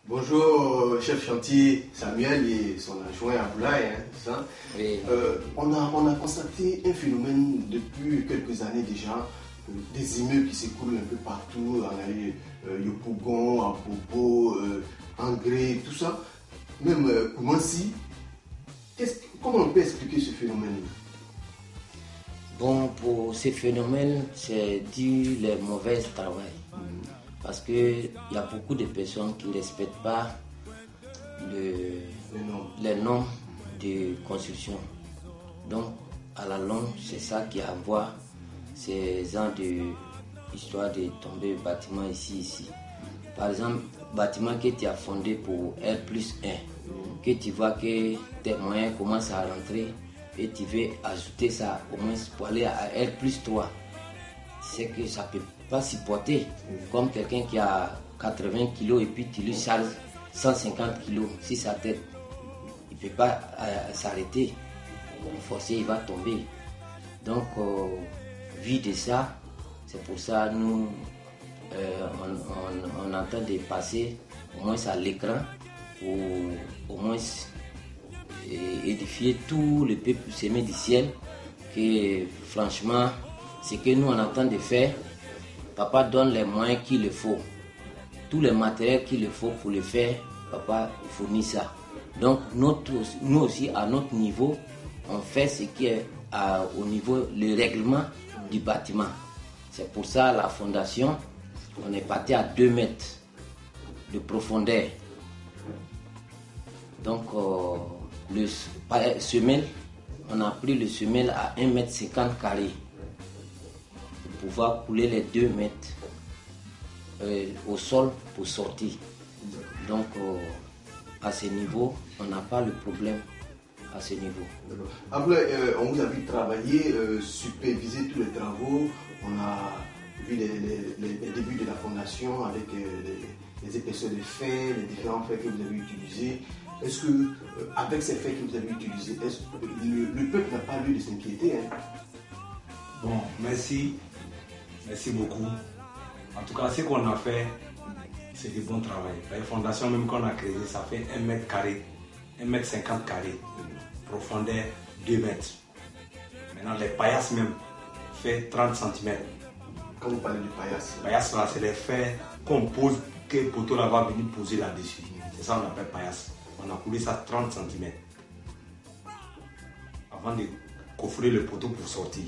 Bonjour, chef chantier Samuel et son adjoint Aboulaye. Oui. On a constaté un phénomène depuis quelques années déjà, des immeubles qui s'écoulent un peu partout, en allée Yopougon, à Bobo, Angré, tout ça. Même Koumansi. Comment on peut expliquer ce phénomène? Bon, pour ces phénomènes, c'est dû le mauvais travail. Parce qu'il y a beaucoup de personnes qui ne respectent pas les normes de construction. Donc, à la longue, c'est ça qui envoie ces gens d'histoire de tomber le bâtiment ici. Par exemple, bâtiment que tu as fondé pour R+1, que tu vois que tes moyens commencent à rentrer et tu veux ajouter ça au moins pour aller à R+3, c'est que ça ne peut pas supporter. Comme quelqu'un qui a 80 kg et puis tu lui charges 150 kg sur sa tête. Il ne peut pas s'arrêter. Forcé, il va tomber. Donc, vu de ça, c'est pour ça nous, on est en train de passer au moins à l'écran pour au moins édifier tout le peuple semé du ciel. Que franchement, ce que nous on est en train de faire, papa donne les moyens qu'il le faut. Tous les matériels qu'il le faut pour le faire, papa fournit ça. Donc nous aussi, à notre niveau, on fait ce qui est au niveau, le règlement du bâtiment. C'est pour ça la fondation, on est parti à 2 mètres de profondeur. Donc le semelle, on a pris le semelle à 1,50 m carré pour pouvoir couler les 2 mètres au sol pour sortir. Donc à ce niveau, on n'a pas le problème à ce niveau. Après, on vous a vu travailler, superviser tous les travaux. On a vu les débuts de la fondation avec les épaisseurs de fer, les différents fers que vous avez utilisés. Est-ce que, avec ces fers que vous avez utilisés, le peuple n'a pas lieu de s'inquiéter? Bon, merci. Merci beaucoup. En tout cas, ce qu'on a fait, c'est du bon travail. La fondation même qu'on a créée, ça fait 1 mètre carré, 1,50 m carré, profondeur 2 mètres. Maintenant, les paillasses même fait 30 cm. Quand vous parlez de paillasses, paillasses là, c'est les fers qu'on pose, que le poteau là va venir poser là-dessus. C'est ça qu'on appelle paillasse. On a coulé ça 30 cm. Avant de coffrer le poteau pour sortir,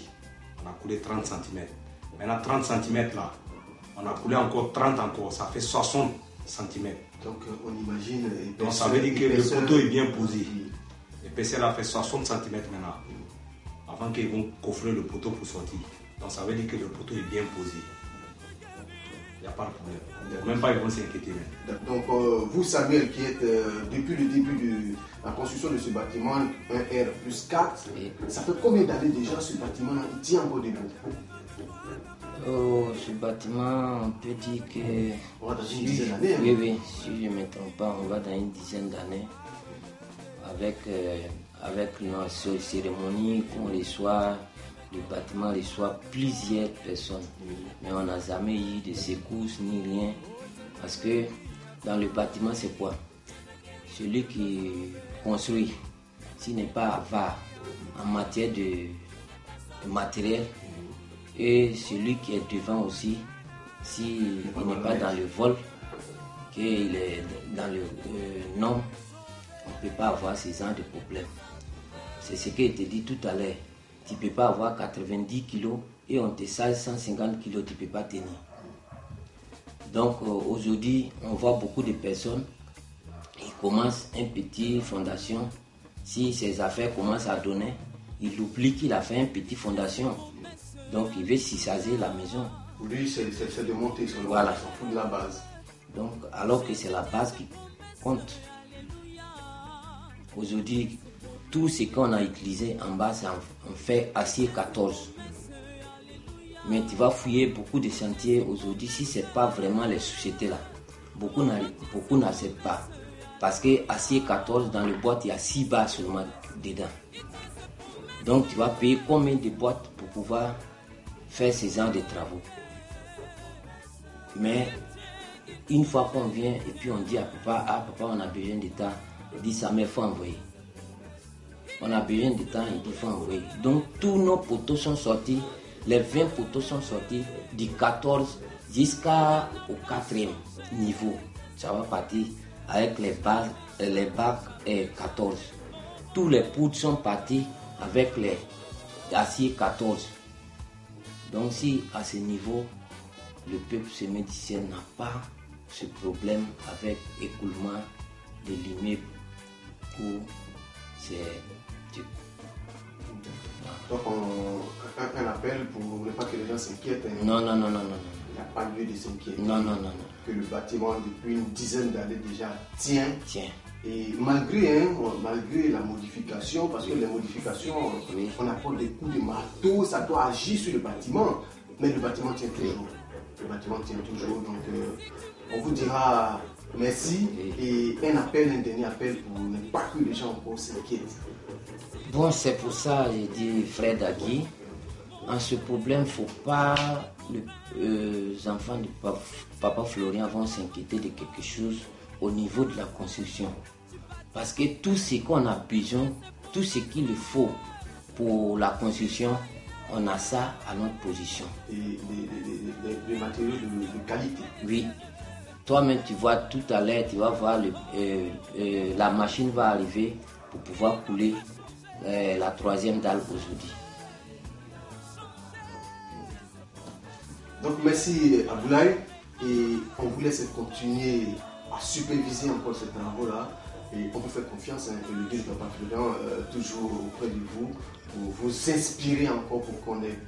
on a coulé 30 cm. Maintenant, 30 cm là, on a coulé encore 30 encore, ça fait 60 cm. Donc on imagine. Donc ça veut dire que le poteau est bien posé. L'épaisseur là fait 60 cm maintenant. Avant qu'ils vont coffrer le poteau pour sortir. Donc ça veut dire que le poteau est bien posé. Il n'y a pas de problème. Même pas ils vont s'inquiéter. Donc vous Samuel qui êtes depuis le début de la construction de ce bâtiment, un R+4, ça fait combien d'années déjà ce bâtiment tient encore debout? Ce bâtiment, on peut dire que... On va dans une dizaine d'années. Oui, si je ne me trompe pas, on va dans une dizaine d'années. Avec nos cérémonies qu'on reçoit, le bâtiment reçoit plusieurs personnes. Mais on n'a jamais eu de secousses ni rien. Parce que dans le bâtiment, c'est quoi? Celui qui construit, s'il n'est pas avare en matière de matériel, et celui qui est devant aussi, s'il n'est pas dans le vol, qu'il est dans le nom, on ne peut pas avoir ce genre de problème. C'est ce que je t'ai dit tout à l'heure. Tu ne peux pas avoir 90 kg et on te charge 150 kg, tu ne peux pas tenir. Donc aujourd'hui, on voit beaucoup de personnes qui commencent une petite fondation. Si ses affaires commencent à donner, il oublie qu'il a fait une petite fondation. Donc il veut cisager la maison. Pour lui, c'est de monter sur le voilà. Il s'en fout de la base. Donc, alors que c'est la base qui compte. Aujourd'hui, tout ce qu'on a utilisé en bas, c'est en fait acier 14. Mais tu vas fouiller beaucoup de chantiers aujourd'hui, si ce n'est pas vraiment les sociétés là. Beaucoup n'acceptent pas. Parce que acier 14, dans le boîte, il y a 6 barres seulement dedans. Donc tu vas payer combien de boîtes pour pouvoir faire ces genre de travaux? Mais une fois qu'on vient et puis on dit à papa, ah papa, on a besoin de temps, il dit ça, mais il faut envoyer. On a besoin de temps, il dit faut envoyer. Donc tous nos poteaux sont sortis, les 20 poteaux sont sortis du 14 jusqu'au 4e niveau. Ça va partir avec les bacs 14. Tous les poutres sont partis avec les aciers 14. Donc si à ce niveau, le peuple sémédicien n'a pas ce problème avec écoulement de l'immeuble où c'est... Donc un appel pour ne pas que les gens s'inquiètent. Hein. Non. Il n'y a pas lieu de s'inquiéter. Non. Que le bâtiment depuis une dizaine d'années déjà tient. Tiens. Et malgré la modification, parce que les modifications, Oui. on apporte des coups de marteau, ça doit agir sur le bâtiment, mais le bâtiment tient toujours. Le bâtiment tient toujours, donc on vous dira merci et un dernier appel pour ne pas que les gens encore s'inquiètent. Bon, c'est pour ça que j'ai dit, frère Dagui, en ce problème, il ne faut pas les enfants de papa Florian vont s'inquiéter de quelque chose au niveau de la construction. Parce que tout ce qu'on a besoin, tout ce qu'il faut pour la construction, on a ça à notre position. Et des matériaux de qualité. Oui. Toi-même, tu vois tout à l'heure, tu vas voir, la machine va arriver pour pouvoir couler la 3e dalle aujourd'hui. Donc merci Aboulaye et on vous laisse continuer à superviser encore ces travaux-là et on vous fait confiance, hein, le guide Papa Florian toujours auprès de vous pour vous inspirer encore pour qu'on ait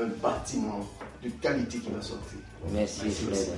un bâtiment de qualité qui va sortir. Merci frère.